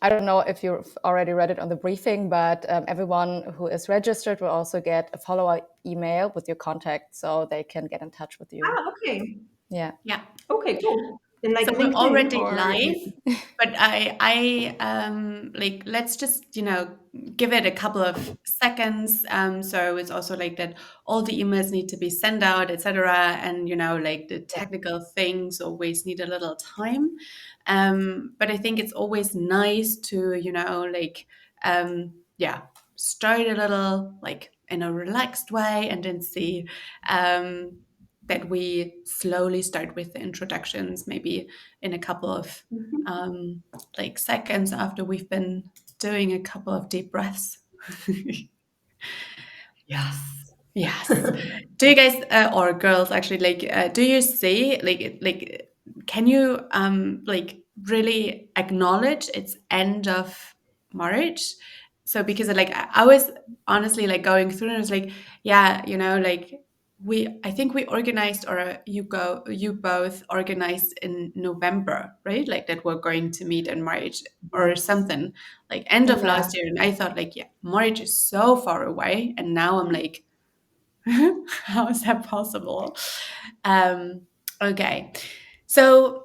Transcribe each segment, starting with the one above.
I don't know if you've already read it on the briefing, but everyone who is registered will also get a follow-up email with your contact, so they can get in touch with you. Okay. Yeah. Okay, cool. And like So we're LinkedIn already or... live, but like, let's just, give it a couple of seconds. So it's also like that all the emails need to be sent out, etc. And, like the technical things always need a little time. But I think it's always nice to, start a little like in a relaxed way and then see that we slowly start with the introductions, maybe in a couple of like seconds after we've been doing a couple of deep breaths. Yes. Do you guys or girls actually like? Do you see like? Can you like really acknowledge it's end of March? So because like I was honestly like going through and I was like, yeah, like I think we organized, or you both organized in November, right? Like that we're going to meet in March or something, like end of last year. And I thought like, yeah, March is so far away. And now I'm like, how is that possible? Okay. So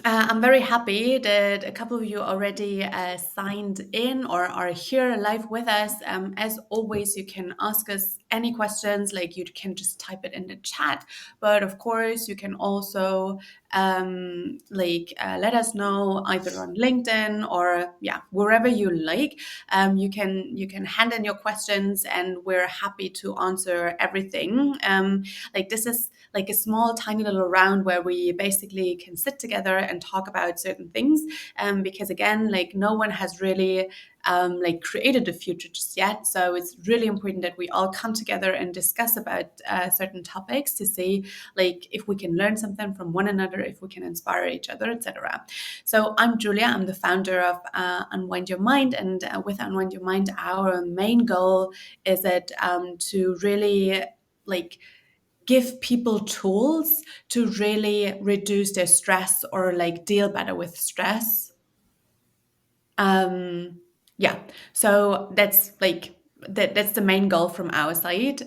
I'm very happy that a couple of you already signed in or are here live with us. As always, you can ask us any questions, like you can just type it in the chat. But of course, you can also let us know either on LinkedIn or wherever you like. You can hand in your questions, and we're happy to answer everything. Like this is like a small, tiny little round where we basically can sit together and talk about certain things. Because again, like no one has really like created the future just yet. So it's really important that we all come together and discuss about certain topics to see like if we can learn something from one another, if we can inspire each other, etc. So I'm Julia. I'm the founder of Unwind Your Mind, and with Unwind Your Mind, our main goal is to really like give people tools to really reduce their stress or like deal better with stress. So that's like that's the main goal from our side.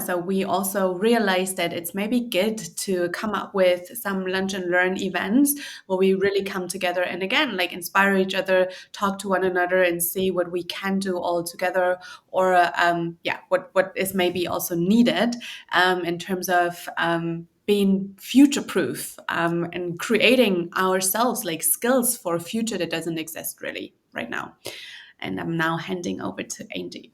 So we also realized that it's maybe good to come up with some lunch and learn events where we really come together and again like inspire each other, talk to one another, and see what we can do all together, or what is maybe also needed in terms of being future-proof and creating ourselves like skills for a future that doesn't exist really right now. And I'm now handing over to Angie.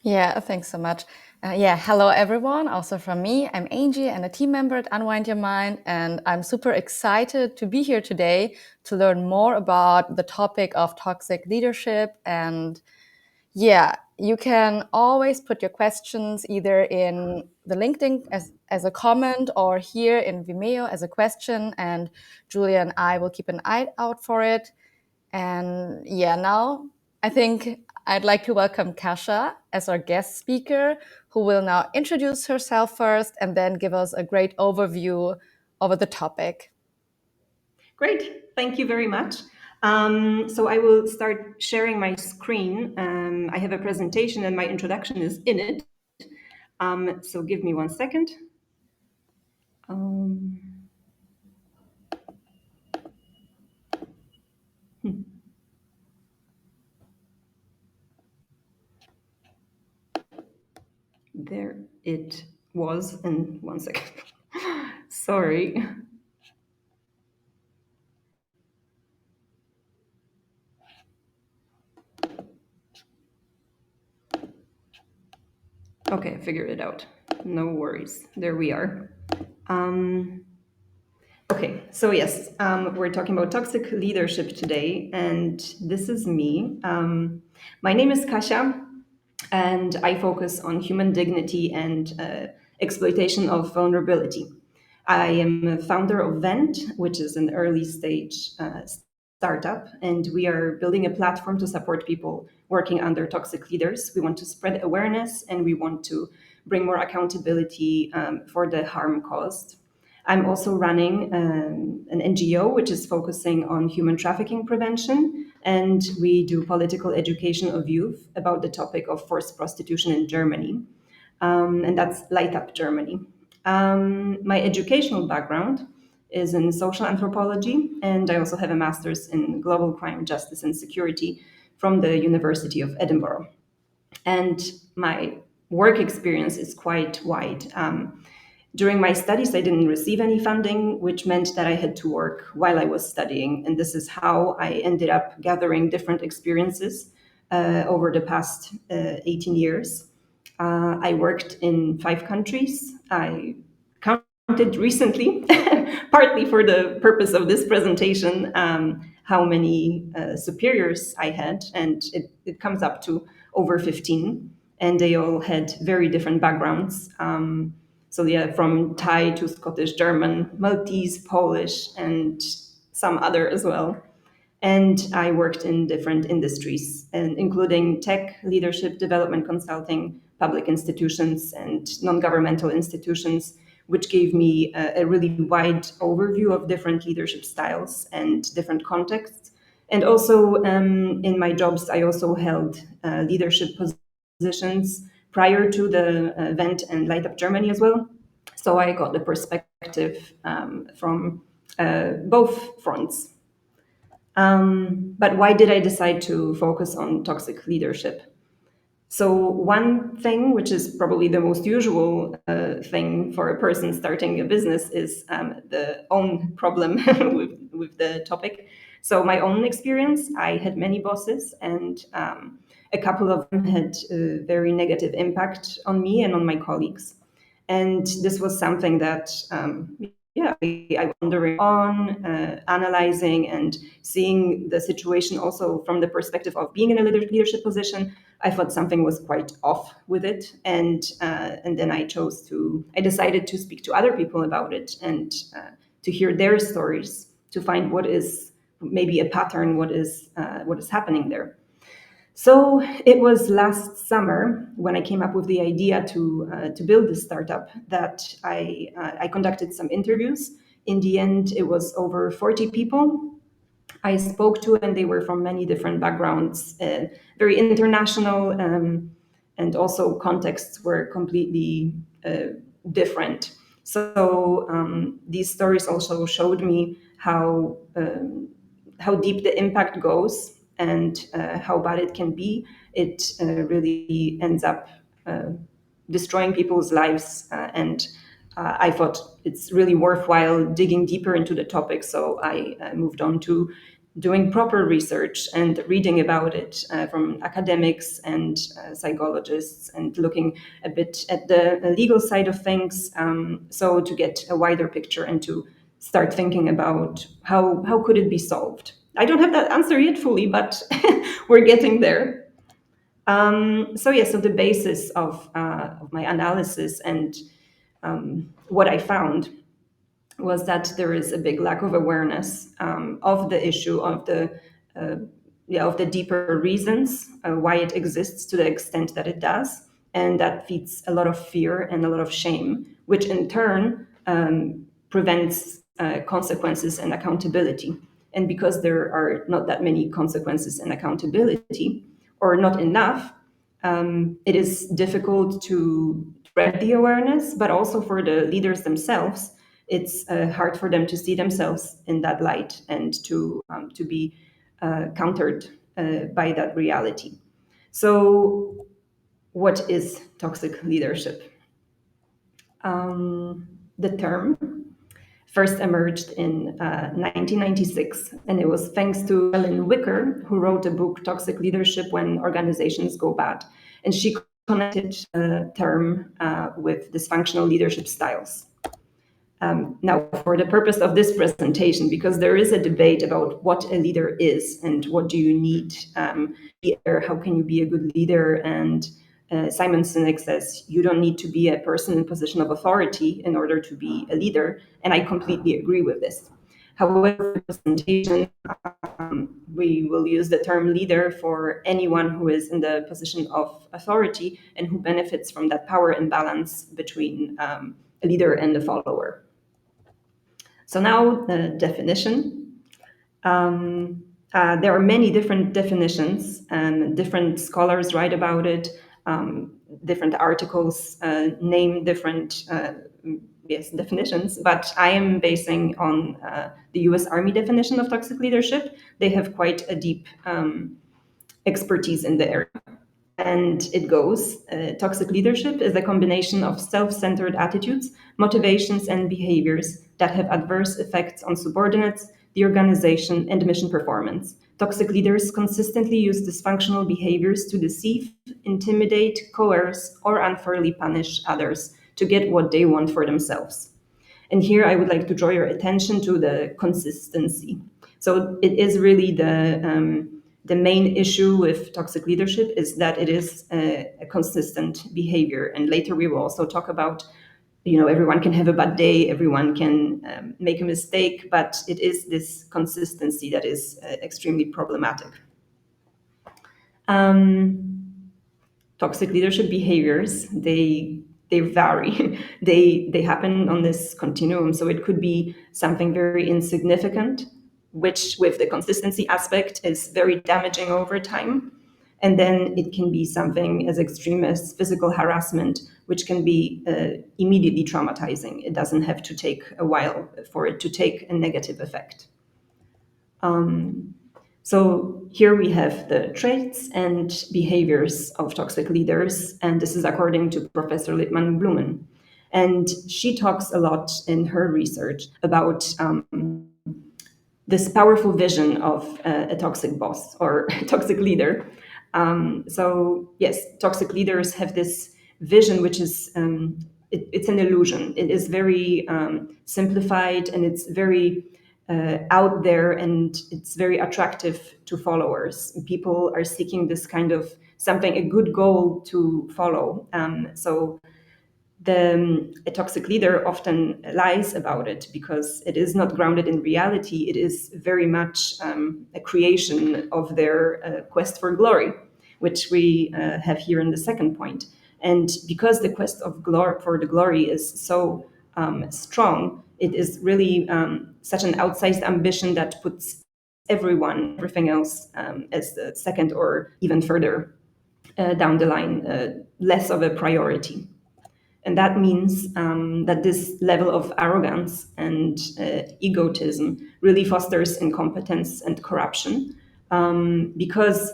Yeah, thanks so much. Hello everyone. Also from me, I'm Angie and a team member at Unwind Your Mind, and I'm super excited to be here today to learn more about the topic of toxic leadership. And you can always put your questions either in the LinkedIn as a comment or here in Vimeo as a question, and Julia and I will keep an eye out for it. And now I think I'd like to welcome Kasia as our guest speaker, who will now introduce herself first and then give us a great overview over the topic. Great, thank you very much. So I will start sharing my screen. I have a presentation and my introduction is in it. So give me 1 second. There it was in 1 second. Sorry. Okay, I figured it out. No worries. There we are. Okay, so yes, we're talking about toxic leadership today, and this is me. My name is Kasia, and I focus on human dignity and exploitation of vulnerability. I am a founder of Vent, which is an early stage startup, and we are building a platform to support people working under toxic leaders. We want to spread awareness, and we want to bring more accountability for the harm caused. I'm also running an NGO which is focusing on human trafficking prevention, and we do political education of youth about the topic of forced prostitution in Germany, and that's Light Up Germany. My educational background is in social anthropology, and I also have a master's in global crime, justice, and security from the University of Edinburgh. And my work experience is quite wide. During my studies, I didn't receive any funding, which meant that I had to work while I was studying. And this is how I ended up gathering different experiences over the past 18 years. I worked in 5 countries. I counted recently, partly for the purpose of this presentation, how many superiors I had, and it comes up to over 15, and they all had very different backgrounds. So yeah, from Thai to Scottish, German, Maltese, Polish, and some other as well. And I worked in different industries, and including tech, leadership, development consulting, public institutions, and non-governmental institutions, which gave me a really wide overview of different leadership styles and different contexts. And also in my jobs, I also held leadership positions prior to the event and Light Up Germany as well. So I got the perspective from both fronts. But why did I decide to focus on toxic leadership? So one thing, which is probably the most usual thing for a person starting a business, is the own problem with the topic. So my own experience, I had many bosses, and a couple of them had a very negative impact on me and on my colleagues. And this was something that I was wondering on, analyzing and seeing the situation also from the perspective of being in a leadership position. I thought something was quite off with it, and then I decided to speak to other people about it and to hear their stories, to find what is maybe a pattern, what is happening there. So it was last summer when I came up with the idea to build this startup that I conducted some interviews. In the end, it was over 40 people I spoke to, and they were from many different backgrounds, very international, and also contexts were completely different. So these stories also showed me how deep the impact goes and how bad it can be. It really ends up destroying people's lives, and I thought it's really worthwhile digging deeper into the topic. So I moved on to doing proper research and reading about it from academics and psychologists, and looking a bit at the legal side of things, so to get a wider picture and to start thinking about how could it be solved. I don't have that answer yet fully, but we're getting there. So the basis of my analysis and what I found was that there is a big lack of awareness of the issue of the deeper reasons why it exists to the extent that it does, and that feeds a lot of fear and a lot of shame, which in turn prevents consequences and accountability. And because there are not that many consequences and accountability, or not enough, it is difficult to spread the awareness, but also for the leaders themselves, it's hard for them to see themselves in that light and to be countered by that reality. So, what is toxic leadership? The term first emerged in 1996, and it was thanks to Ellen Wicker, who wrote a book, Toxic Leadership When Organizations Go Bad. And she connected the term with dysfunctional leadership styles. Now, for the purpose of this presentation, because there is a debate about what a leader is and what do you need, how can you be a good leader? And Simon Sinek says you don't need to be a person in position of authority in order to be a leader, and I completely agree with this. However, for the presentation, we will use the term leader for anyone who is in the position of authority and who benefits from that power imbalance between a leader and a follower. So now the definition. There are many different definitions, and different scholars write about it. Different articles name different definitions, but I am basing on the U.S. Army definition of toxic leadership. They have quite a deep expertise in the area. And it goes, toxic leadership is a combination of self-centered attitudes, motivations, and behaviors that have adverse effects on subordinates, the organization, and mission performance. Toxic leaders consistently use dysfunctional behaviors to deceive, intimidate, coerce, or unfairly punish others to get what they want for themselves. And here I would like to draw your attention to the consistency. So it is really the main issue with toxic leadership is that it is a consistent behavior. And later we will also talk about, everyone can have a bad day, everyone can make a mistake, but it is this consistency that is extremely problematic. Toxic leadership behaviors, they vary. they happen on this continuum. So it could be something very insignificant, which with the consistency aspect is very damaging over time. And then it can be something as extreme as physical harassment, which can be immediately traumatizing. It doesn't have to take a while for it to take a negative effect. So here we have the traits and behaviors of toxic leaders, and this is according to Professor Littman-Blumen. And she talks a lot in her research about this powerful vision of a toxic boss or a toxic leader. So yes, toxic leaders have this vision, which is, it's an illusion. It is very simplified, and it's very out there, and it's very attractive to followers. People are seeking this kind of something, a good goal to follow. So a toxic leader often lies about it because it is not grounded in reality. It is very much a creation of their quest for glory, which we have here in the second point. And because the quest of for the glory is so strong, it is really such an outsized ambition that puts everything else as the second or even further down the line, less of a priority. And that means that this level of arrogance and egotism really fosters incompetence and corruption, because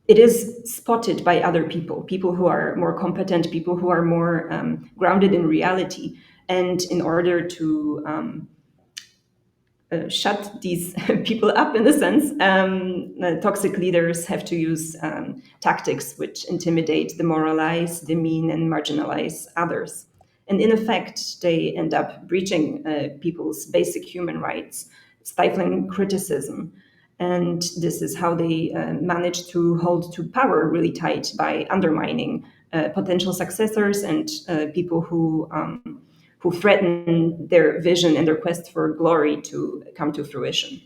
it is spotted by other people who are more competent, people who are more grounded in reality. And in order to shut these people up, in a sense, toxic leaders have to use tactics which intimidate, demoralize, demean, and marginalize others. And in effect, they end up breaching people's basic human rights, stifling criticism. And this is how they manage to hold to power really tight, by undermining potential successors and people who threaten their vision and their quest for glory to come to fruition.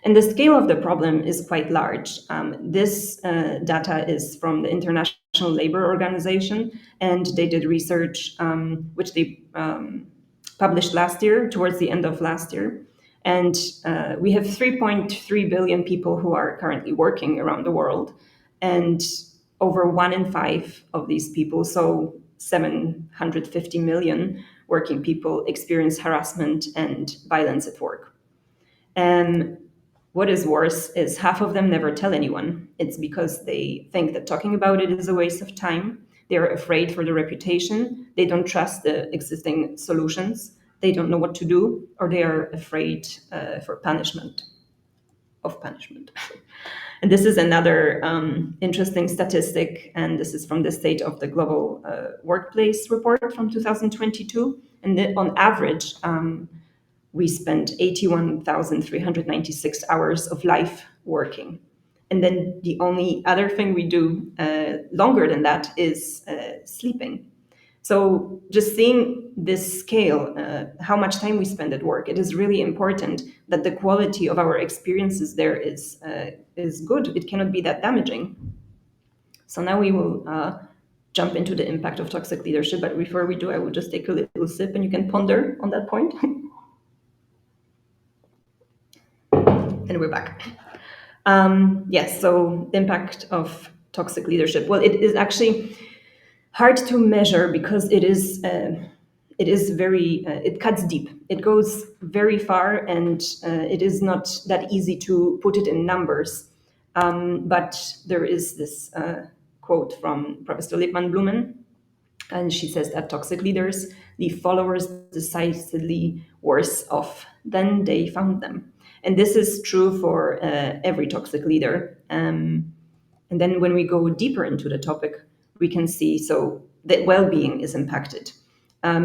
And the scale of the problem is quite large. This data is from the International Labour Organization, and they did research which they published last year, towards the end of last year. And we have 3.3 billion people who are currently working around the world. And over 1 in 5 of these people, so 750 million working people, experience harassment and violence at work. And what is worse is half of them never tell anyone. It's because they think that talking about it is a waste of time. They're afraid for their reputation. They don't trust the existing solutions. They don't know what to do, or they are afraid for punishment. And this is another interesting statistic, and this is from the State of the Global Workplace report from 2022. And on average, we spend 81,396 hours of life working. And then the only other thing we do longer than that is sleeping. So just seeing this scale, how much time we spend at work, it is really important that the quality of our experiences there is good. It cannot be that damaging. So now we will jump into the impact of toxic leadership. But before we do, I will just take a little sip, and you can ponder on that point. And we're back. Yes, so the impact of toxic leadership. Well, it is actually hard to measure because it is very, it cuts deep. It goes very far, and it is not that easy to put it in numbers. But there is this quote from Professor Lippmann-Blumen, and she says that toxic leaders leave followers decidedly worse off than they found them. And this is true for every toxic leader. And then when we go deeper into the topic, we can see so that well-being is impacted.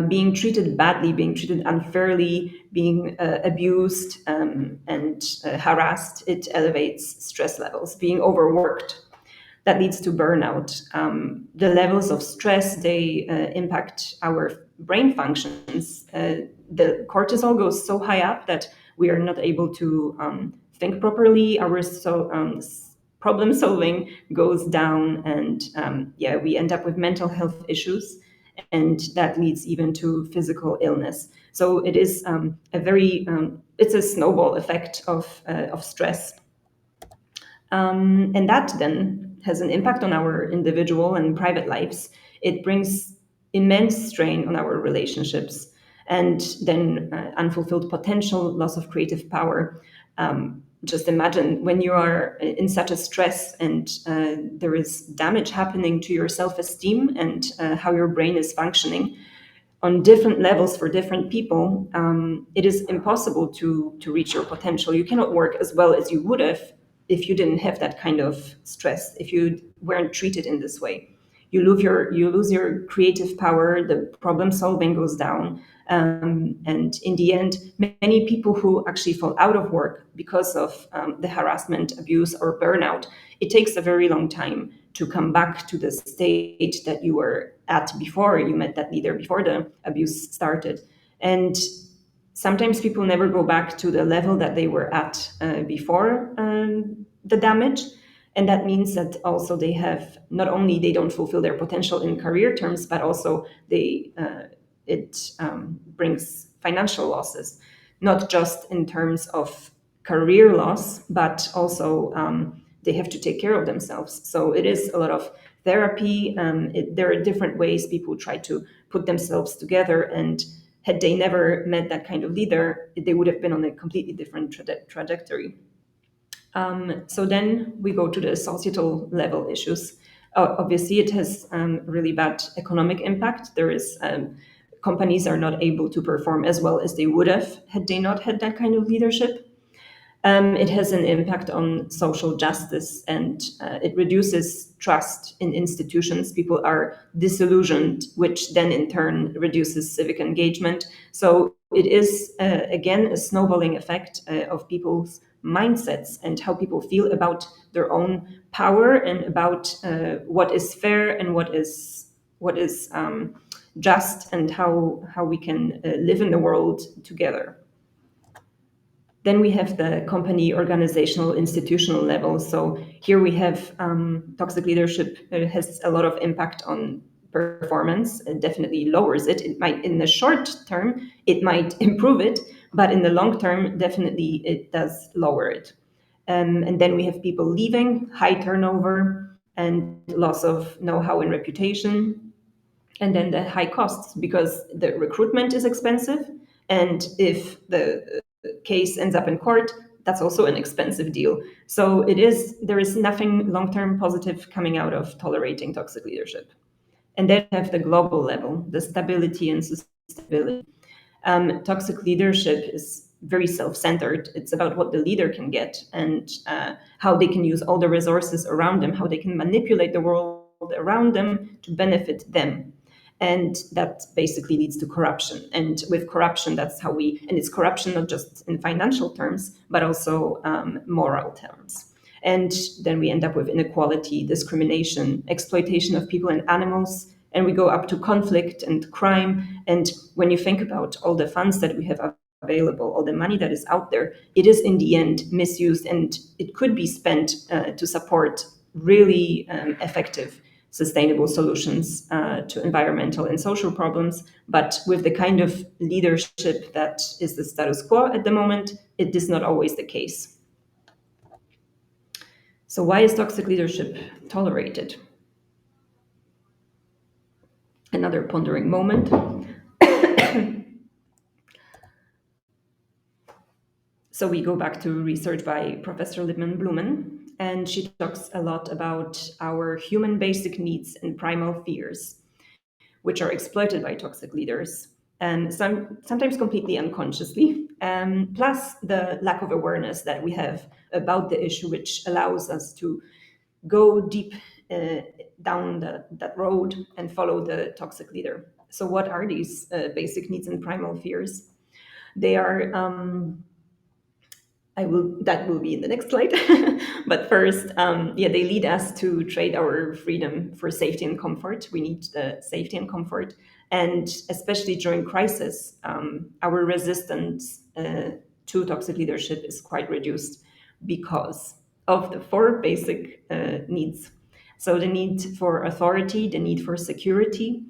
Being treated badly, being treated unfairly, being abused and harassed, it elevates stress levels. Being overworked, that leads to burnout. The levels of stress, they impact our brain functions. The cortisol goes so high up that we are not able to think properly. Our problem solving goes down, and we end up with mental health issues, and that leads even to physical illness. So it is it's a snowball effect of stress. And that then has an impact on our individual and private lives. It brings immense strain on our relationships, and then unfulfilled potential, loss of creative power. Just imagine when you are in such a stress, and there is damage happening to your self-esteem and how your brain is functioning on different levels for different people. It is impossible to reach your potential. You cannot work as well as you would have if you didn't have that kind of stress, if you weren't treated in this way. You lose your creative power, the problem solving goes down. And in the end, many people who actually fall out of work because of the harassment, abuse, or burnout, it takes a very long time to come back to the state that you were at before you met that leader, before the abuse started. And sometimes people never go back to the level that they were at before the damage. And that means that also they have, not only they don't fulfill their potential in career terms, but also it brings financial losses, not just in terms of career loss, but also they have to take care of themselves. So it is a lot of therapy. There are different ways people try to put themselves together, and had they never met that kind of leader, they would have been on a completely different trajectory. So then we go to the societal level issues. Obviously, it has really bad economic impact. There is companies are not able to perform as well as they would have had they not had that kind of leadership. It has an impact on social justice, and it reduces trust in institutions. People are disillusioned, which then in turn reduces civic engagement. So it is, again, a snowballing effect of people's mindsets and how people feel about their own power and about what is fair and what is just, and how we can live in the world together. Then we have the company, organizational, institutional level. So here we have toxic leadership has a lot of impact on performance. It definitely lowers it. It might, in the short term, it might improve it, but in the long term, definitely it does lower it. And then we have people leaving, high turnover, and loss of know-how and reputation. And then the high costs, because the recruitment is expensive. And if the case ends up in court, that's also an expensive deal. So there is nothing long-term positive coming out of tolerating toxic leadership. And then we have the global level, the stability and sustainability. Toxic leadership is very self-centered. It's about what the leader can get and how they can use all the resources around them, how they can manipulate the world around them to benefit them. And that basically leads to corruption. And with corruption, and it's corruption not just in financial terms, but also moral terms. And then we end up with inequality, discrimination, exploitation of people and animals, and we go up to conflict and crime. And when you think about all the funds that we have available, all the money that is out there, it is in the end misused, and it could be spent to support really effective sustainable solutions to environmental and social problems. But with the kind of leadership that is the status quo at the moment, it is not always the case. So why is toxic leadership tolerated? Another pondering moment. So we go back to research by Professor Lipman Blumen, and she talks a lot about our human basic needs and primal fears, which are exploited by toxic leaders, and sometimes completely unconsciously, plus the lack of awareness that we have about the issue, which allows us to go deep down that road and follow the toxic leader. So what are these basic needs and primal fears? They are that will be in the next slide. But first, they lead us to trade our freedom for safety and comfort. We need safety and comfort. And especially during crisis, our resistance to toxic leadership is quite reduced because of the four basic needs. So the need for authority, the need for security,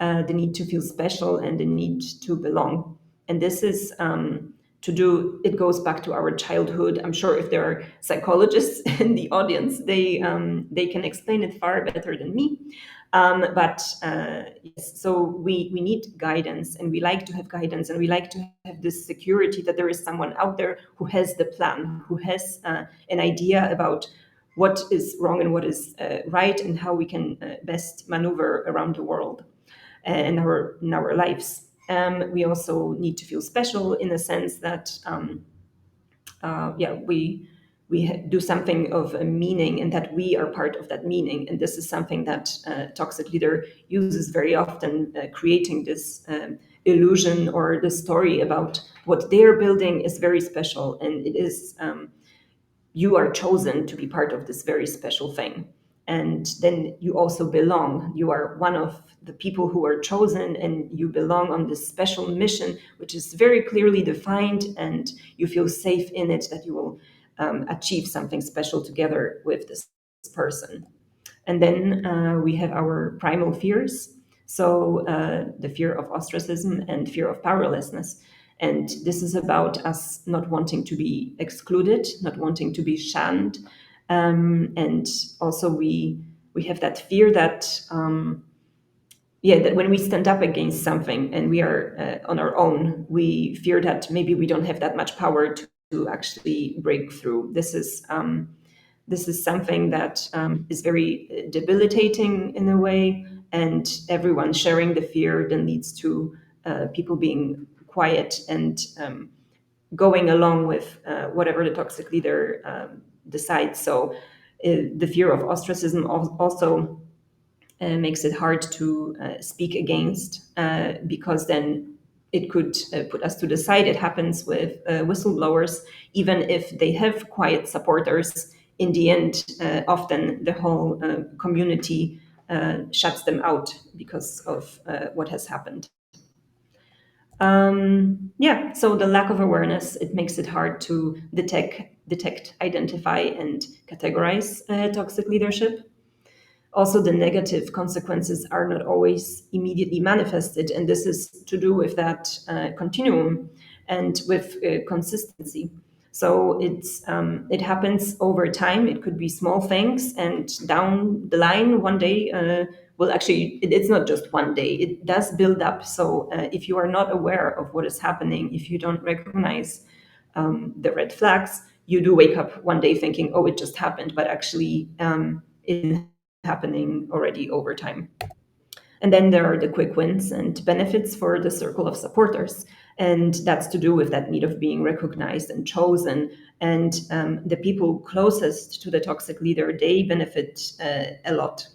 the need to feel special, and the need to belong. And this is it goes back to our childhood. I'm sure if there are psychologists in the audience, they can explain it far better than me. Yes, so we need guidance, and we like to have guidance, and we like to have this security that there is someone out there who has the plan, who has an idea about what is wrong and what is right, and how we can best maneuver around the world in our lives. We also need to feel special in the sense that we do something of a meaning, and that we are part of that meaning. And this is something that toxic leader uses very often, creating this illusion or the story about what they're building is very special, and it is you are chosen to be part of this very special thing. And then you also belong. You are one of the people who are chosen, and you belong on this special mission, which is very clearly defined, and you feel safe in it, that you will achieve something special together with this person. And then we have our primal fears. So the fear of ostracism and fear of powerlessness. And this is about us not wanting to be excluded, not wanting to be shunned. And also we have that fear that that when we stand up against something and we are on our own, we fear that maybe we don't have that much power to actually break through. This is something that is very debilitating in a way, and everyone sharing the fear then leads to people being quiet and going along with whatever the toxic leader decides. So the fear of ostracism also makes it hard to speak against, because then it could put us to the side. It happens with whistleblowers, even if they have quiet supporters. In the end, often the whole community shuts them out because of what has happened. So the lack of awareness, it makes it hard to detect, identify, and categorize toxic leadership. Also, the negative consequences are not always immediately manifested, and this is to do with that continuum and with consistency. So it happens over time. It could be small things, and down the line, one day, it's not just one day. It does build up. So if you are not aware of what is happening, if you don't recognize the red flags, you do wake up one day thinking, "Oh, it just happened," but actually, it happening already over time. And then there are the quick wins and benefits for the circle of supporters. And that's to do with that need of being recognized and chosen. And the people closest to the toxic leader, they benefit a lot.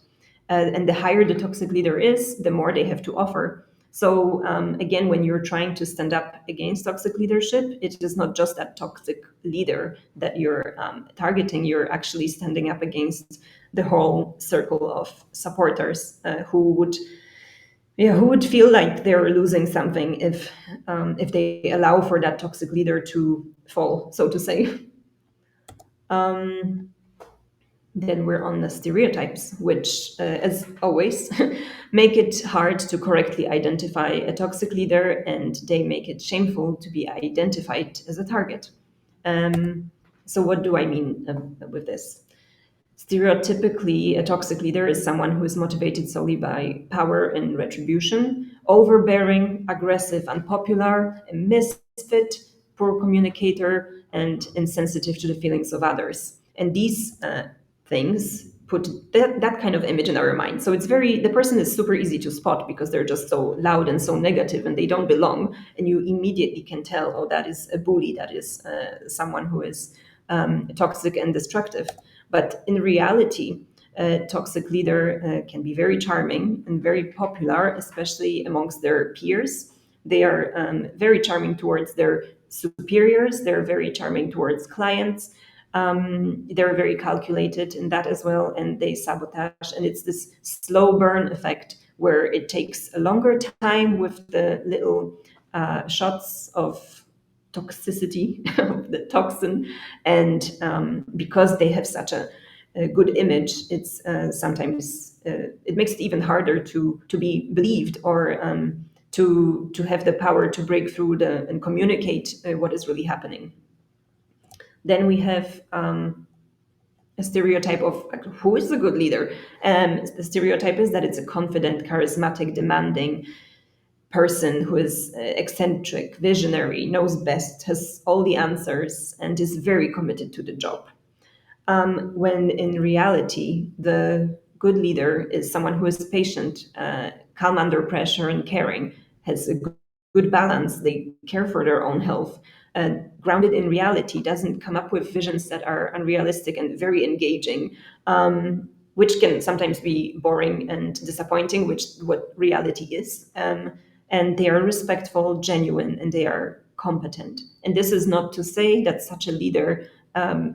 And the higher the toxic leader is, the more they have to offer. So again, when you're trying to stand up against toxic leadership, it is not just that toxic leader that you're targeting. You're actually standing up against the whole circle of supporters who would feel like they're losing something if they allow for that toxic leader to fall, so to say. Then we're on the stereotypes, which, as always, make it hard to correctly identify a toxic leader, and they make it shameful to be identified as a target. So what do I mean with this? Stereotypically, a toxic leader is someone who is motivated solely by power and retribution, overbearing, aggressive, unpopular, a misfit, poor communicator, and insensitive to the feelings of others. And these things put that kind of image in our mind. So the person is super easy to spot because they're just so loud and so negative and they don't belong. And you immediately can tell, oh, that is a bully, that is someone who is toxic and destructive. But in reality, a toxic leader can be very charming and very popular, especially amongst their peers. They are very charming towards their superiors. They're very charming towards clients. They're very calculated in that as well, and they sabotage. And it's this slow burn effect where it takes a longer time with the little shots of toxicity of the toxin, and because they have such a good image, it's sometimes it makes it even harder to be believed or to have the power to break through and communicate what is really happening. Then we have a stereotype of like, who is a good leader. The stereotype is that it's a confident, charismatic, demanding person who is eccentric, visionary, knows best, has all the answers, and is very committed to the job. When in reality, the good leader is someone who is patient, calm under pressure, and caring, has a good balance. They care for their own health. Grounded in reality, doesn't come up with visions that are unrealistic and very engaging, which can sometimes be boring and disappointing, which what reality is. And they are respectful, genuine, and they are competent. And this is not to say that such a leader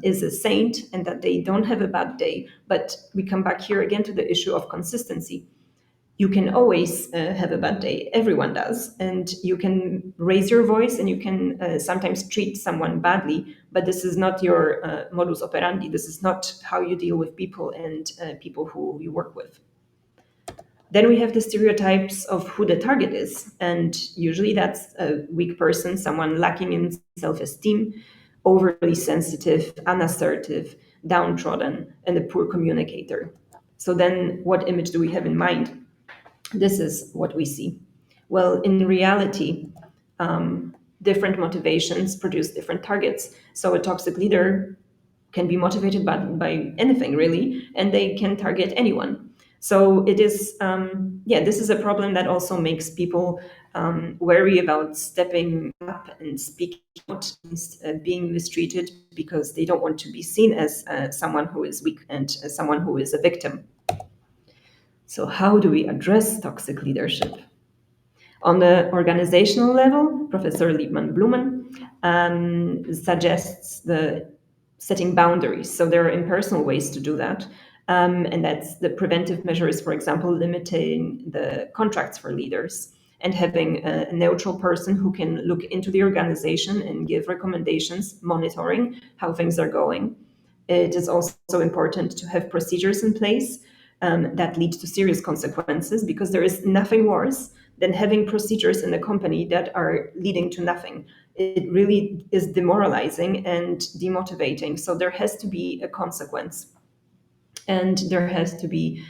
is a saint and that they don't have a bad day. But we come back here again to the issue of consistency. You can always have a bad day. Everyone does. And you can raise your voice and you can sometimes treat someone badly. But this is not your modus operandi. This is not how you deal with people and people who you work with. Then we have the stereotypes of who the target is. And usually that's a weak person, someone lacking in self-esteem, overly sensitive, unassertive, downtrodden, and a poor communicator. So then what image do we have in mind? This is what we see. Well, in reality, different motivations produce different targets. So a toxic leader can be motivated by anything, really, and they can target anyone. So it is, this is a problem that also makes people wary about stepping up and speaking out, being mistreated because they don't want to be seen as someone who is weak and as someone who is a victim. So how do we address toxic leadership? On the organizational level, Professor Liebman-Blumen suggests the setting boundaries. So there are impersonal ways to do that. And that's the preventive measures, for example, limiting the contracts for leaders and having a neutral person who can look into the organization and give recommendations, monitoring how things are going. It is also important to have procedures in place that lead to serious consequences, because there is nothing worse than having procedures in a company that are leading to nothing. It really is demoralizing and demotivating. So there has to be a consequence. And there has to be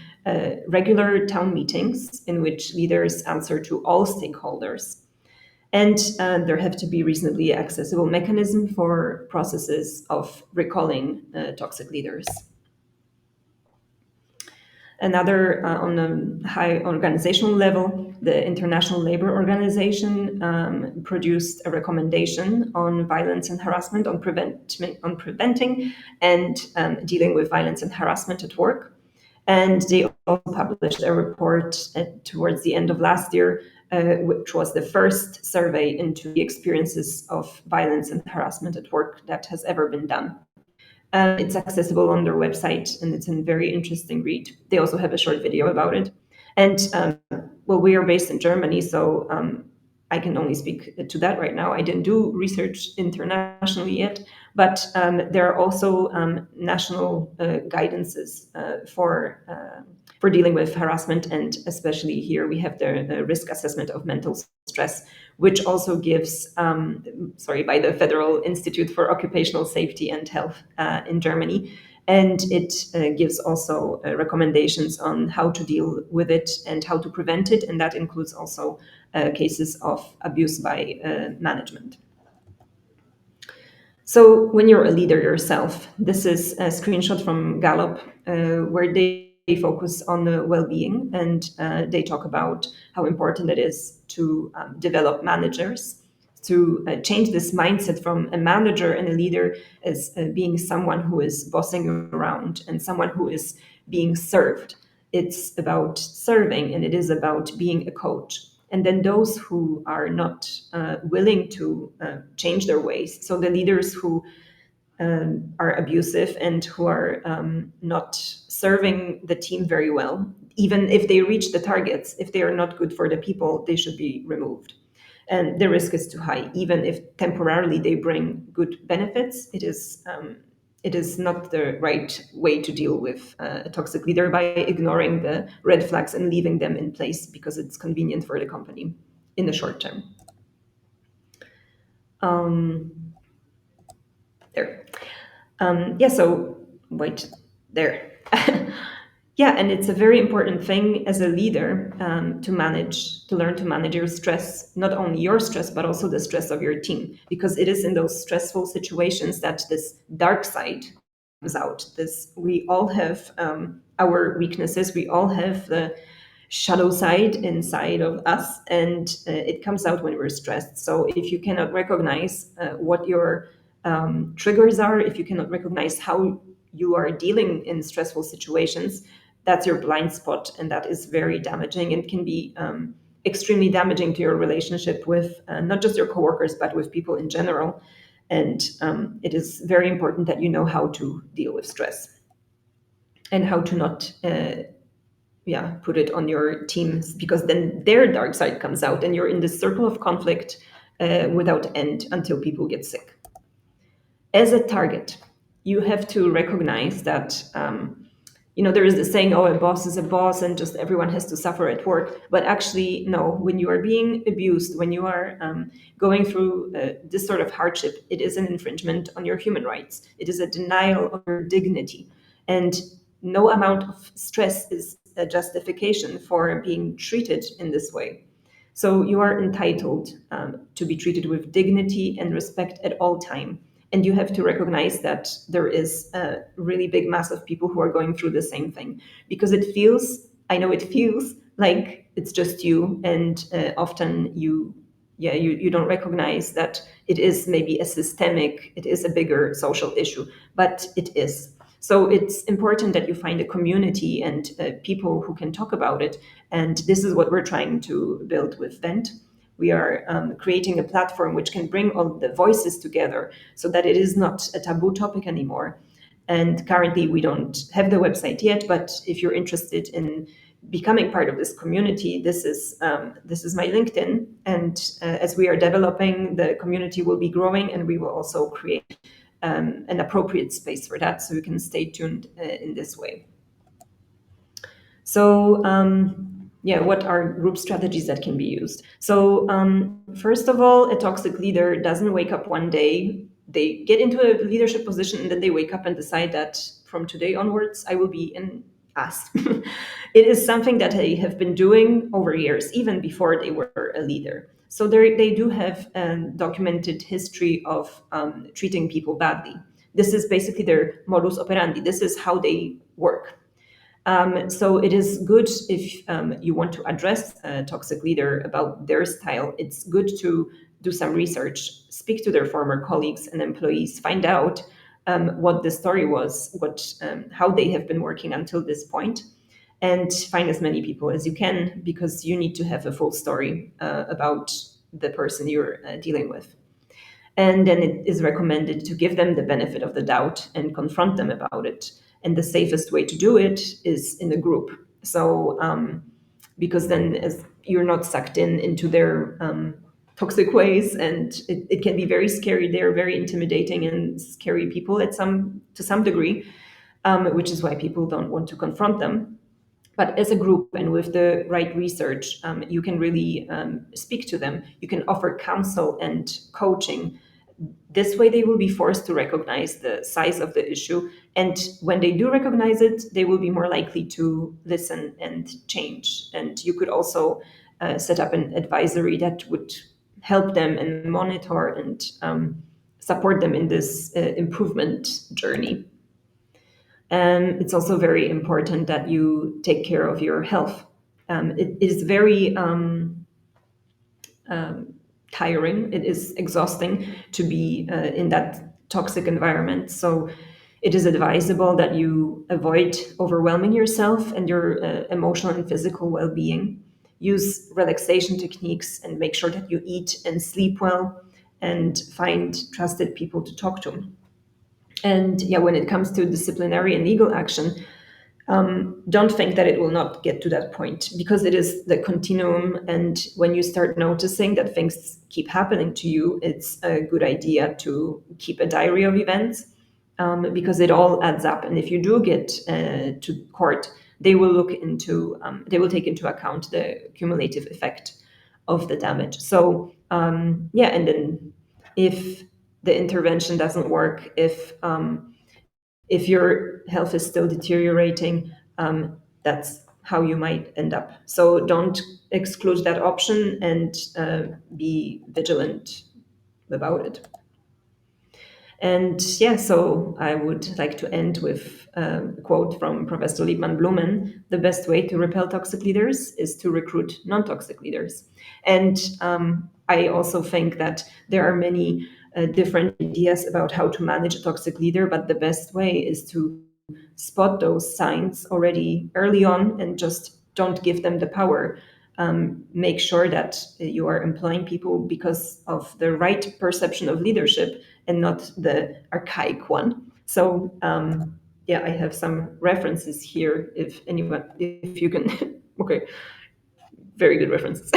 regular town meetings in which leaders answer to all stakeholders. And there have to be reasonably accessible mechanism for processes of recalling toxic leaders. Another, on a high organizational level, the International Labour Organization produced a recommendation on violence and harassment, on preventing and dealing with violence and harassment at work. And they also published a report towards the end of last year, which was the first survey into the experiences of violence and harassment at work that has ever been done. It's accessible on their website, and it's a very interesting read. They also have a short video about it. And we are based in Germany, so I can only speak to that right now. I didn't do research internationally yet, but there are also national guidances for dealing with harassment, and especially here we have the risk assessment of mental stress, which also gives, by the Federal Institute for Occupational Safety and Health in Germany. And it gives also recommendations on how to deal with it and how to prevent it. And that includes also cases of abuse by management. So when you're a leader yourself, this is a screenshot from Gallup, where they focus on the well-being, and they talk about how important it is to develop managers, to change this mindset from a manager and a leader as being someone who is bossing around and someone who is being served. It's about serving, and it is about being a coach. And then those who are not willing to change their ways, so the leaders who are abusive and who are not serving the team very well, even if they reach the targets, if they are not good for the people, they should be removed. And the risk is too high. Even if temporarily they bring good benefits, it is not the right way to deal with a toxic leader, by ignoring the red flags and leaving them in place because it's convenient for the company in the short term. There. So wait, there. Yeah, and it's a very important thing as a leader to learn to manage your stress, not only your stress, but also the stress of your team, because it is in those stressful situations that this dark side comes out. We all have our weaknesses, we all have the shadow side inside of us, and it comes out when we're stressed. So if you cannot recognize what your triggers are, if you cannot recognize how you are dealing in stressful situations, that's your blind spot, and that is very damaging and can be extremely damaging to your relationship with not just your coworkers, but with people in general. And it is very important that you know how to deal with stress and how to not put it on your teams, because then their dark side comes out and you're in this circle of conflict without end until people get sick. As a target, you have to recognize that there is this saying, oh, a boss is a boss and just everyone has to suffer at work. But actually, no, when you are being abused, when you are going through this sort of hardship, it is an infringement on your human rights. It is a denial of your dignity. And no amount of stress is a justification for being treated in this way. So you are entitled to be treated with dignity and respect at all time. And you have to recognize that there is a really big mass of people who are going through the same thing, because I know it feels like it's just you, and often you don't recognize that it is maybe it is a bigger social issue, but it is. So it's important that you find a community and people who can talk about it. And this is what we're trying to build with Vent. We are creating a platform which can bring all the voices together so that it is not a taboo topic anymore. And currently we don't have the website yet, but if you're interested in becoming part of this community, this is my LinkedIn. And as we are developing, the community will be growing, and we will also create an appropriate space for that, so you can stay tuned in this way. So what are group strategies that can be used? So first of all, a toxic leader doesn't wake up one day, they get into a leadership position, and then they wake up and decide that from today onwards, I will be an ass. It is something that they have been doing over years, even before they were a leader. So they do have a documented history of treating people badly. This is basically their modus operandi. This is how they work. So it is good if you want to address a toxic leader about their style. It's good to do some research, speak to their former colleagues and employees, find out what the story was, how they have been working until this point, and find as many people as you can, because you need to have a full story about the person you're dealing with. And then it is recommended to give them the benefit of the doubt and confront them about it. And the safest way to do it is in a group. So, because then as you're not sucked into their toxic ways, and it can be very scary. They're very intimidating and scary people to some degree, which is why people don't want to confront them. But as a group and with the right research, you can really speak to them. You can offer counsel and coaching this way they will be forced to recognize the size of the issue, and when they do recognize it, they will be more likely to listen and change. And you could also set up an advisory that would help them and monitor and support them in this improvement journey. And it's also very important that you take care of your health. It is very tiring. It is exhausting to be in that toxic environment. So it is advisable that you avoid overwhelming yourself and your emotional and physical well-being. Use relaxation techniques and make sure that you eat and sleep well, and find trusted people to talk to. And yeah, when it comes to disciplinary and legal action, don't think that it will not get to that point, because it is the continuum. And when you start noticing that things keep happening to you, it's a good idea to keep a diary of events, because it all adds up. And if you do get to court, they will they will take into account the cumulative effect of the damage. So yeah, and then if the intervention doesn't work, if your health is still deteriorating, that's how you might end up. So don't exclude that option, and be vigilant about it. And yeah, so I would like to end with a quote from Professor Liebman-Blumen: "The best way to repel toxic leaders is to recruit non-toxic leaders." And I also think that there are many different ideas about how to manage a toxic leader, but the best way is to spot those signs already early on and just don't give them the power. Make sure that you are employing people because of the right perception of leadership and not the archaic one. So yeah, I have some references here if you can. Okay, very good references.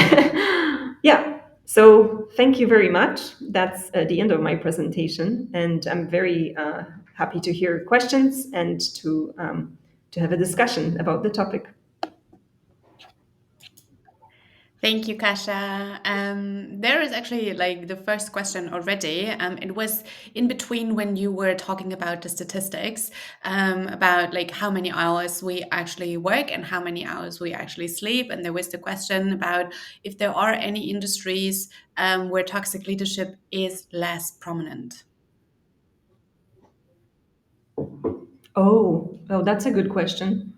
Yeah. So thank you very much. That's the end of my presentation, and I'm very happy to hear questions and to have a discussion about the topic. Thank you, Kasia. There is actually like the first question already. It was in between when you were talking about the statistics, about like how many hours we actually work and how many hours we actually sleep. And there was the question about if there are any industries where toxic leadership is less prominent. Oh, that's a good question.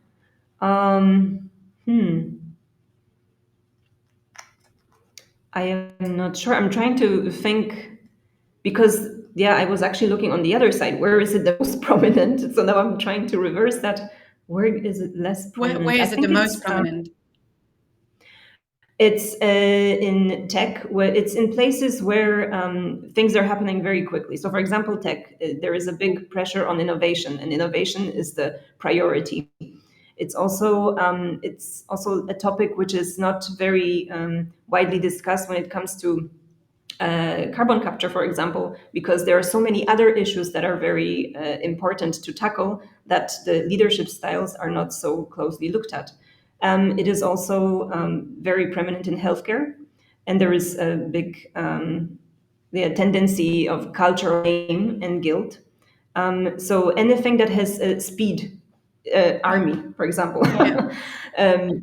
Um, hmm. I am not sure. I'm trying to think, because yeah, I was actually looking on the other side. Where is it the most prominent? So now I'm trying to reverse that. Where is it less Where prominent? I is it the think most prominent? it's in tech, where it's in places where things are happening very quickly. So, for example, tech, there is a big pressure on innovation, and innovation is the priority. It's also a topic which is not very widely discussed when it comes to carbon capture, for example, because there are so many other issues that are very important to tackle, that the leadership styles are not so closely looked at. It is also very prominent in healthcare, and there is a big tendency of cultural shame and guilt. So anything that has speed, army, for example, Yeah.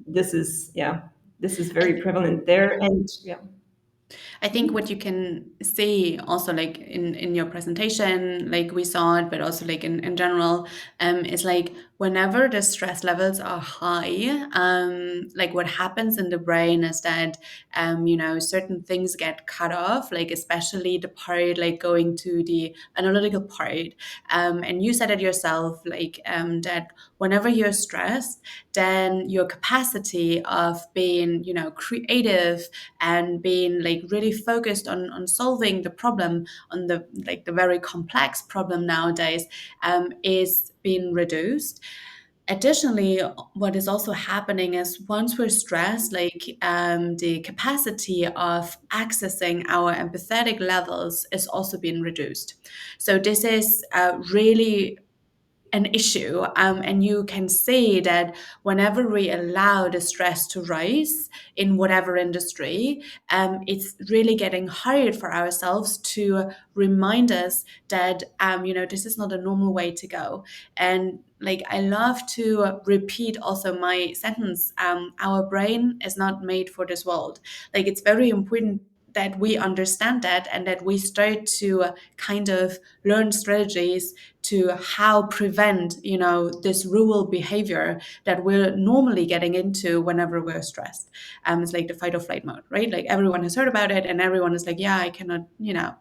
this is very prevalent there, and yeah. I think what you can see also like in your presentation, like we saw it, but also like in general, is like whenever the stress levels are high, like what happens in the brain is that, certain things get cut off, like especially the part like going to the analytical part. And you said it yourself, like that whenever you're stressed, then your capacity of being, creative and being like really focused on solving the problem, on the like the very complex problem nowadays, is being reduced. Additionally, what is also happening is once we're stressed, like the capacity of accessing our empathetic levels is also being reduced. So this is really an issue. And you can see that whenever we allow the stress to rise in whatever industry, it's really getting hard for ourselves to remind us that, this is not a normal way to go. And like, I love to repeat also my sentence, our brain is not made for this world. Like, it's very important that we understand that, and that we start to kind of learn strategies to how prevent this rural behavior that we're normally getting into whenever we're stressed. It's like the fight or flight mode, right? Like, everyone has heard about it, and everyone is like, yeah, I cannot,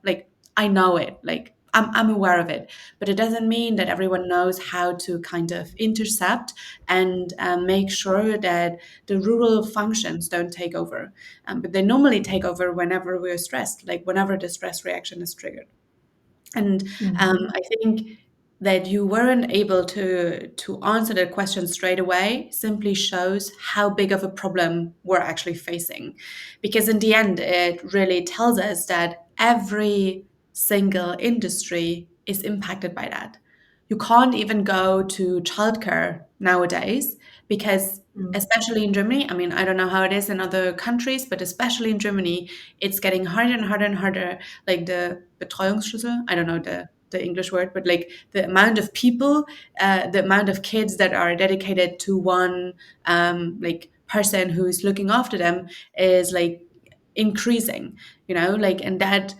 like, I know it, like, I'm aware of it, but it doesn't mean that everyone knows how to kind of intercept and make sure that the rural functions don't take over. But they normally take over whenever we're stressed, like whenever the stress reaction is triggered. And I think that you weren't able to answer that question straight away simply shows how big of a problem we're actually facing. Because in the end, it really tells us that every single industry is impacted by that. You can't even go to childcare nowadays because, especially in Germany, I mean, I don't know how it is in other countries, but especially in Germany, it's getting harder and harder and harder. Like the Betreuungsschlüssel, I don't know the English word, but like the amount of people, the amount of kids that are dedicated to one like person who is looking after them is like increasing, like, and that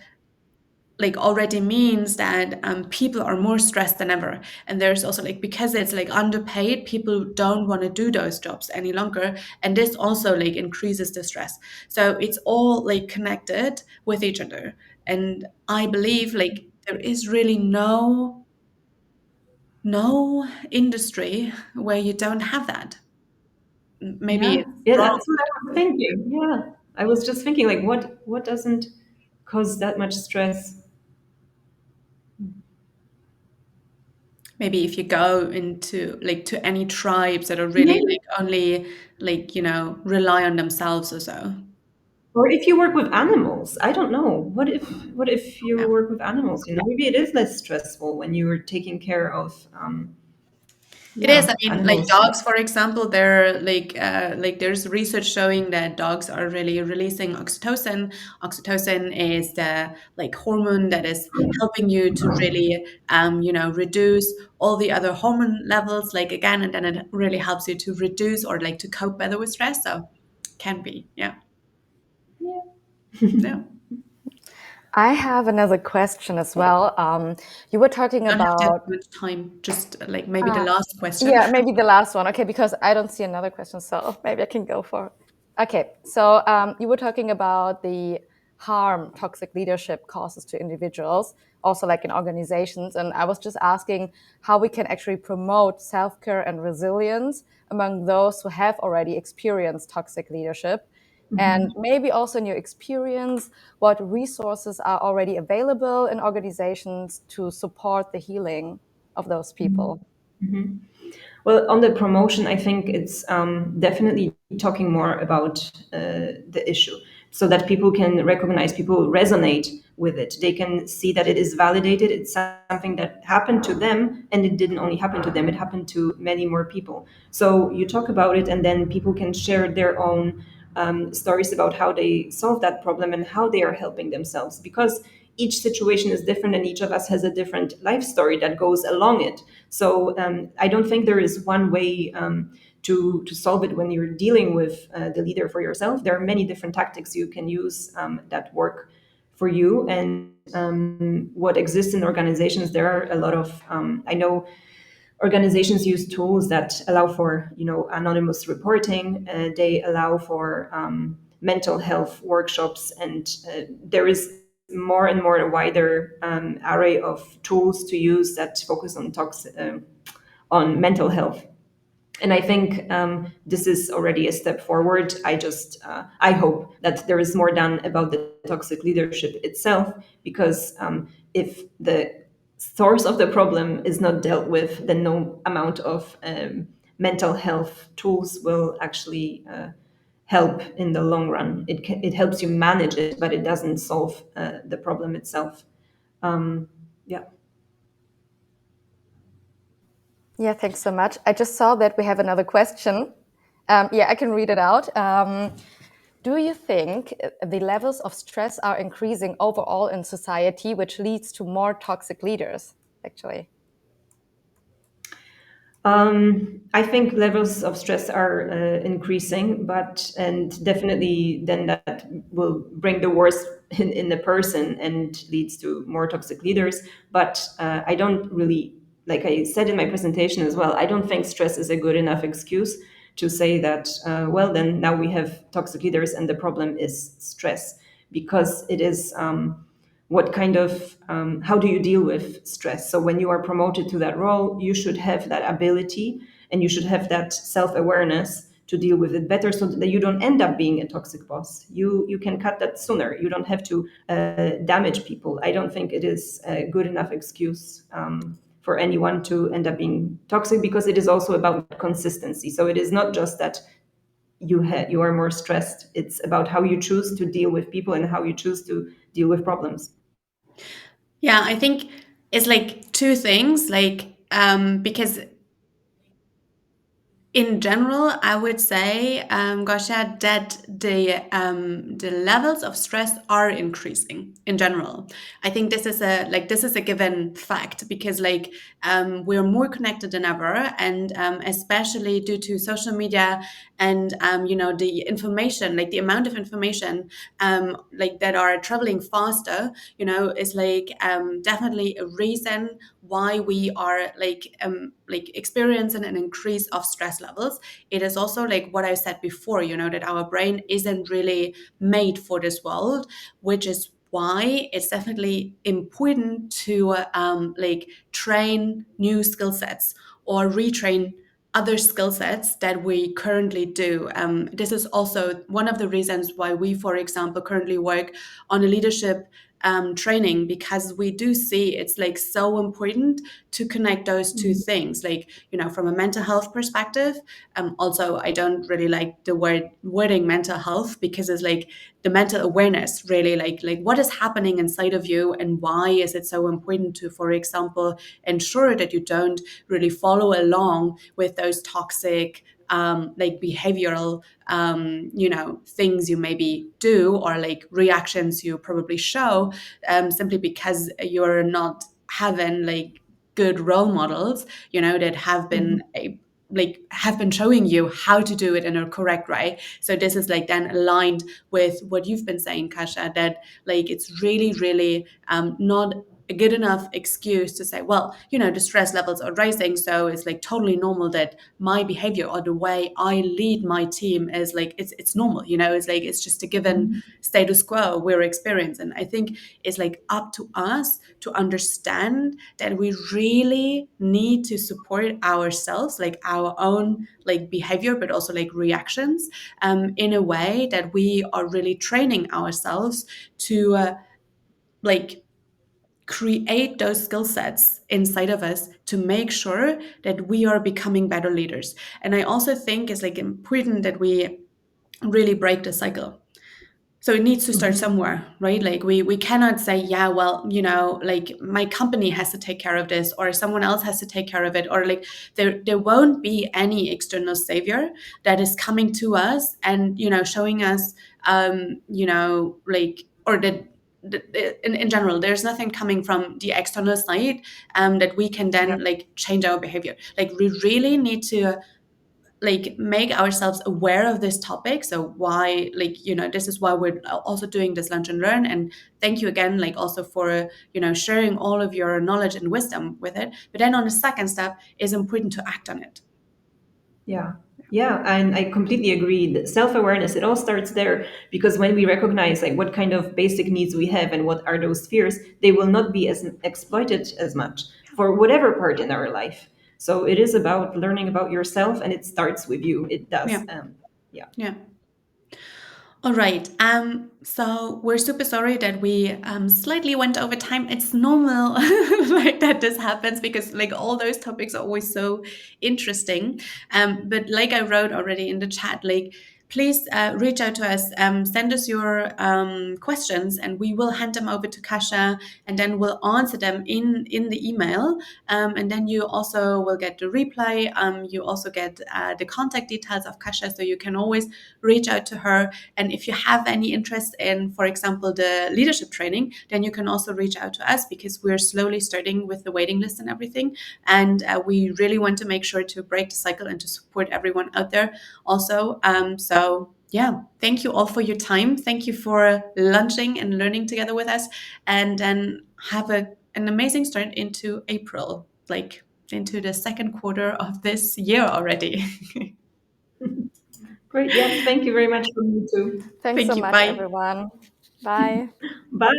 like already means that people are more stressed than ever. And there's also like, because it's like underpaid, people don't want to do those jobs any longer, and this also like increases the stress. So it's all like connected with each other. And I believe like there is really no industry where you don't have that. Maybe Yeah, it's yeah, wrong. that's what I was thinking. Yeah, I was just thinking, like, what doesn't cause that much stress? Maybe if you go into like to any tribes that are really Maybe, like only like rely on themselves or so. or if you work with animals, I don't know. What if you Yeah. work with animals? Maybe it is less stressful when you're taking care of, It is. I yeah, mean, like animals. dogs, for example, they're like there's research showing that dogs are really releasing oxytocin. Oxytocin is the like hormone that is helping you to really reduce all the other hormone levels, like again, and then it really helps you to reduce or like to cope better with stress. So can be, yeah. Yeah. I have another question as well. You were talking Don't have that about much time. Just like maybe the uh, last question. yeah, maybe the last one. Okay, because I don't see another question, so maybe I can go for it. Okay, so you were talking about the harm toxic leadership causes to individuals, also like in organizations. And I was just asking how we can actually promote self-care and resilience among those who have already experienced toxic leadership. And maybe also in your experience, what resources are already available in organizations to support the healing of those people. Well, on the promotion, I think it's definitely talking more about the issue so that people can recognize, people resonate with it. They can see that it is validated. It's something that happened to them, and it didn't only happen to them, it happened to many more people. So you talk about it, and then people can share their own stories about how they solve that problem and how they are helping themselves. Because each situation is different and each of us has a different life story that goes along it. So I don't think there is one way to solve it when you're dealing with the leader for yourself. There are many different tactics you can use that work for you. And what exists in organizations, there are a lot of, I know organizations use tools that allow for anonymous reporting. They allow for mental health workshops, and there is more and more a wider array of tools to use that focus on mental health. And I think this is already a step forward. I hope that there is more done about the toxic leadership itself, because if the source of the problem is not dealt with, then no amount of mental health tools will actually help in the long run. It helps you manage it, but it doesn't solve the problem itself. Yeah. Yeah, thanks so much. I just saw that we have another question. Yeah, I can read it out. Do you think the levels of stress are increasing overall in society, which leads to more toxic leaders, actually? I think levels of stress are increasing, and definitely then that will bring the worst in the person and leads to more toxic leaders. But I don't really, like I said in my presentation as well, I don't think stress is a good enough excuse to say that, well, then now we have toxic leaders and the problem is stress, because it is. What kind of how do you deal with stress? So when you are promoted to that role, you should have that ability and you should have that self-awareness to deal with it better, so that you don't end up being a toxic boss. You can cut that sooner. You don't have to damage people. I don't think it is a good enough excuse for anyone to end up being toxic, because it is also about consistency. So it is not just that you are more stressed. It's about how you choose to deal with people and how you choose to deal with problems. Yeah, I think it's like two things, like because in general, I would say, Gosha, that the levels of stress are increasing in general. I think this is a given fact, because we're more connected than ever, and especially due to social media and the information, like the amount of information that are traveling faster, is definitely a reason why we are experiencing an increase of stress levels. It is also like what I said before, that our brain isn't really made for this world, which is why it's definitely important to train new skill sets or retrain other skill sets that we currently do. This is also one of the reasons why we, for example, currently work on a leadership training, because we do see it's like so important to connect those two things, from a mental health perspective. Also, I don't really like the wording mental health, because it's like the mental awareness, really, like what is happening inside of you, and why is it so important to, for example, ensure that you don't really follow along with those toxic behavioral things you maybe do, or like reactions you probably show, simply because you're not having like good role models, that have been have been showing you how to do it in a correct way. So this is like then aligned with what you've been saying, Kasia, that like it's really, really not a good enough excuse to say, well, the stress levels are rising, so it's like totally normal that my behavior or the way I lead my team is like it's normal, it's like it's just a given status quo we're experiencing. I think it's like up to us to understand that we really need to support ourselves, like our own like behavior, but also like reactions, in a way that we are really training ourselves to like create those skill sets inside of us to make sure that we are becoming better leaders. And I also think it's like important that we really break the cycle. So it needs to start somewhere, right? Like we cannot say, yeah, well, like my company has to take care of this, or someone else has to take care of it, or like there won't be any external savior that is coming to us and showing us or that in general, there's nothing coming from the external side that we can Yeah. then like change our behavior. Like we really need to like make ourselves aware of this topic. So why, this is why we're also doing this lunch and learn. And thank you again, like also for sharing all of your knowledge and wisdom with it. But then on the second step is important to act on it. Yeah. Yeah, and I completely agree. The self-awareness, it all starts there, because when we recognize like what kind of basic needs we have and what are those fears, they will not be as exploited as much for whatever part in our life. So it is about learning about yourself, and it starts with you. It Yeah, does. Yeah. yeah. All right. So we're super sorry that we slightly went over time. It's normal like that this happens, because like all those topics are always so interesting. But like I wrote already in the chat, like please reach out to us, send us your questions, and we will hand them over to Kasia, and then we'll answer them in the email. And then you also will get the replay. You also get the contact details of Kasia, so you can always reach out to her. And if you have any interest in, for example, the leadership training, then you can also reach out to us, because we're slowly starting with the waiting list and everything. And we really want to make sure to break the cycle and to support everyone out there also. So yeah, thank you all for your time. Thank you for lunching and learning together with us. And then have an amazing start into April, like into the second quarter of this year already. Great. Yeah. Thank you very much from me too. Thanks Thank so you. much, Bye. everyone. Bye. Bye.